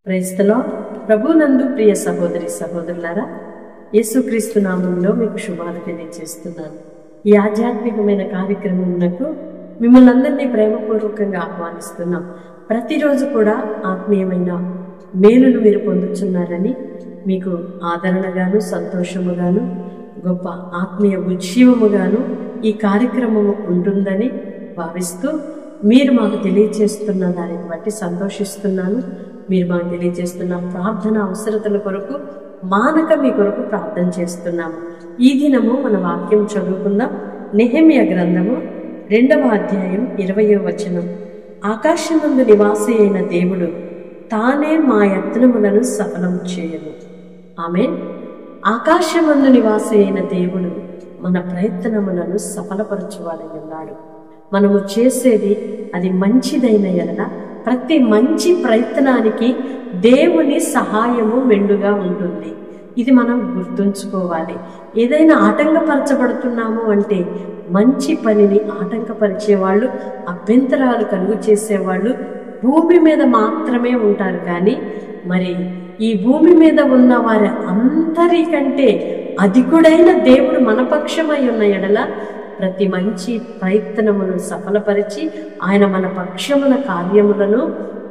Praise the lord. ప్రభునందు ప్రియ సహోదరి సహోదరులారా, యేసుక్రీస్తు నామంలో మీకు శుభాలు తెలియజేస్తున్నాను. ఈ ఆధ్యాత్మికమైన కార్యక్రమంలో మిమ్మల్ని అందరినీ ప్రేమపూర్వకంగా ఆహ్వానిస్తున్నాం. ప్రతిరోజు కూడా ఆత్మీయమైన మేలును మీరు పొందుతున్నారని, మీకు ఆదరణగాను సంతోషముగాను గొప్ప ఆత్మీయ ఉజ్జీవముగాను ఈ కార్యక్రమము ఉంటుందని భావిస్తూ మీరు మాకు తెలియజేస్తున్న దానిని బట్టి సంతోషిస్తున్నాను. మీరు మాకు తెలియజేస్తున్న ప్రార్థన అవసరతల కొరకు మానక మీ కొరకు ప్రార్థన చేస్తున్నాము. ఈ దినము మన వాక్యం చదువుకుందాం. నెహెమ్యా గ్రంథము 2వ అధ్యాయం 20వ వచనం. ఆకాశమందు నివాసి అయిన దేవుడు తానే మా యత్నములను సఫలం చేయను. ఆమేన్. ఆకాశమందు నివాసి అయిన దేవుడు మన ప్రయత్నములను సఫలపరచువాడై ఉన్నాడు. మనము చేసేది అది మంచిదైన ఎడల ప్రతి మంచి ప్రయత్నానికి దేవుని సహాయము మెండుగా ఉంటుంది. ఇది మనం గుర్తుంచుకోవాలి. ఏదైనా ఆటంకపరచబడుతున్నాము అంటే మంచి పనిని ఆటంకపరిచేవాళ్ళు, అభ్యంతరాలు కలుగు చేసేవాళ్ళు భూమి మీద మాత్రమే ఉంటారు. కానీ మరి ఈ భూమి మీద ఉన్న వారి అందరికంటే అధికుడైన దేవుడు మన పక్షమై ఉన్న ఎడల ప్రతి మంచి ప్రయత్నమును సఫలపరిచి ఆయన మన పక్షమున కార్యములను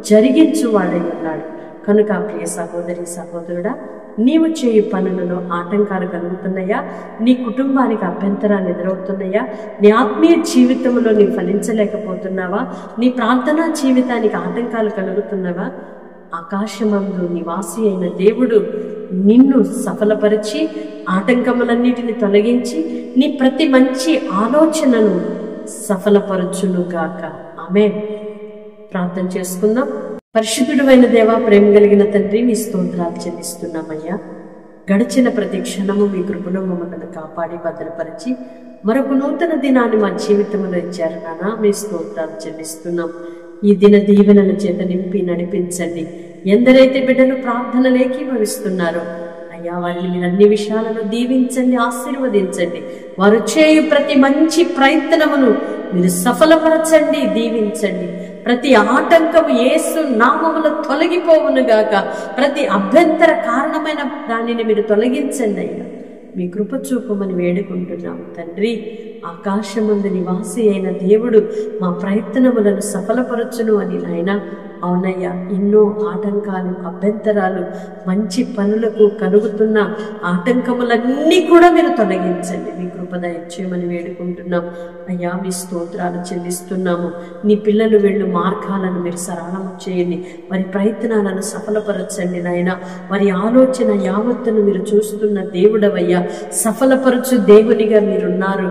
జరిగించువాడై ఉన్నాడు. కనుక ప్రియ సహోదరి సహోదరుడా, నీవు చేయు పనులలో ఆటంకాలు కలుగుతున్నాయా? నీ కుటుంబానికి అభ్యంతరాలు ఎదురవుతున్నాయా? నీ ఆత్మీయ జీవితంలో నీ ఫలించలేకపోతున్నావా? నీ ప్రార్థనా జీవితానికి ఆటంకాలు కలుగుతున్నావా? ఆకాశమందు నివాసి అయిన దేవుడు నిన్ను సఫలపరిచి ఆటంకములన్నిటిని తొలగించి నీ ప్రతి మంచి ఆలోచనను సఫలపరచునుగాక. ఆమేన్. ప్రార్థన చేసుకుందాం. పరిశుద్ధుడైన దేవా, ప్రేమ కలిగిన తండ్రి, మీ స్తోత్రాలు చెల్లిస్తున్నామయ్యా. గడిచిన ప్రతి క్షణము మీ కృపలో మమ్మల్ని కాపాడి భద్రపరిచి మరొక నూతన దినాన్ని మా జీవితంలో ఇచ్చారు నానా. మీ స్తోత్రాలు చెల్లిస్తున్నాం. ఈ దిన దీవెనల చేత నింపి నడిపించండి. ఎందరైతే బిడ్డలు ప్రార్థనలు ఏకీభవిస్తున్నారో అయ్యా, వారిని మీరు అన్ని విషయాలను దీవించండి, ఆశీర్వదించండి. వారు చేయు ప్రతి మంచి ప్రయత్నమును మీరు సఫలపరచండి, దీవించండి. ప్రతి ఆటంకము యేసు నామములో తొలగిపోవునుగాక. ప్రతి అభ్యంతర కారణమైన దానిని మీరు తొలగించండి అయ్యా. మీ కృప చూపమని వేడుకుంటున్నాము తండ్రి. ఆకాశమందు నివాసి అయిన దేవుడు మా ప్రయత్నములను సఫలపరచును అని నాయన. అవునయ్యా, ఎన్నో ఆటంకాలు, అభ్యంతరాలు, మంచి పనులకు కలుగుతున్న ఆటంకములన్నీ కూడా మీరు తొలగించండి. మీ కృపద ఇచ్చేయమని వేడుకుంటున్నాం అయ్యా. మీ స్తోత్రాలు చెల్లిస్తున్నాము. నీ పిల్లలు వెళ్ళు మార్గాలను మీరు సరళము చేయండి. వారి ప్రయత్నాలను సఫలపరచండి నాయన. వారి ఆలోచన యావత్తును మీరు చూస్తున్న దేవుడవయ్యా. సఫలపరచు దేవునిగా మీరున్నారు.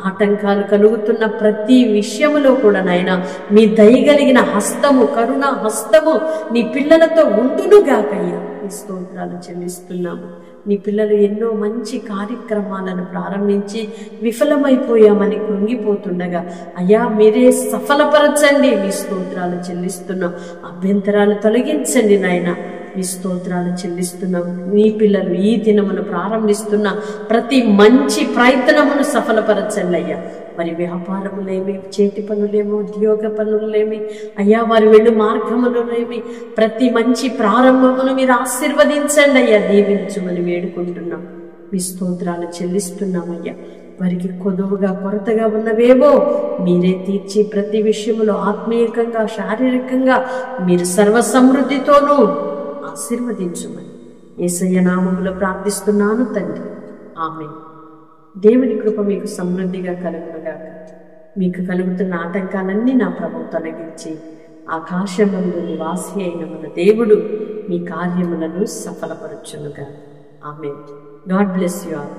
ఆటంకాలు కలుగుతున్న ప్రతి విషయములో కూడా నాయన మీ దయగలిగిన హస్తము, కరుణ హస్తము నీ పిల్లలతో ఉండునుగాకయ్యా. మీ స్తోత్రాలు చెల్లిస్తున్నాము. నీ పిల్లలు ఎన్నో మంచి కార్యక్రమాలను ప్రారంభించి విఫలమైపోయామని కృంగిపోతుండగా అయ్యా మీరే సఫలపరచండి. మీ స్తోత్రాలు చెల్లిస్తున్నాం. అభ్యంతరాలు తొలగించండి నాయన. మీ స్తోత్రాలు చెల్లిస్తున్నాం. నీ పిల్లలు ఈ దినమును ప్రారంభిస్తున్న ప్రతి మంచి ప్రయత్నమును సఫలపరచండి అయ్యా. మరి వ్యాపారములేమి, చేతి పనులేమో, ఉద్యోగ పనులేమి అయ్యా, వారి వెళ్ళు మార్గములేమి, ప్రతి మంచి ప్రారంభమును మీరు ఆశీర్వదించండి అయ్యా. దీవించుమని వేడుకుంటున్నాం. మీ స్తోత్రాలు చెల్లిస్తున్నామయ్యా. వారికి కొదువుగా కొరతగా ఉన్నవేవో మీరే తీర్చి ప్రతి విషయంలో ఆత్మీయంగా, శారీరకంగా మీరు సర్వసమృద్ధితోనూ ఆశీర్వదించుమని యేసయ్య నామములో ప్రార్థిస్తున్నాను తండ్రి. ఆమేన్. దేవుని కృప మీకు సమృద్ధిగా కలుగునుగాక. మీకు కలుగుతున్న ఆటంకాలన్నీ నా ప్రభువు తొలగించి ఆకాశమందు నివాసి అయిన మన దేవుడు మీ కార్యములను సఫలపరచునుగా. Amen. God bless you all.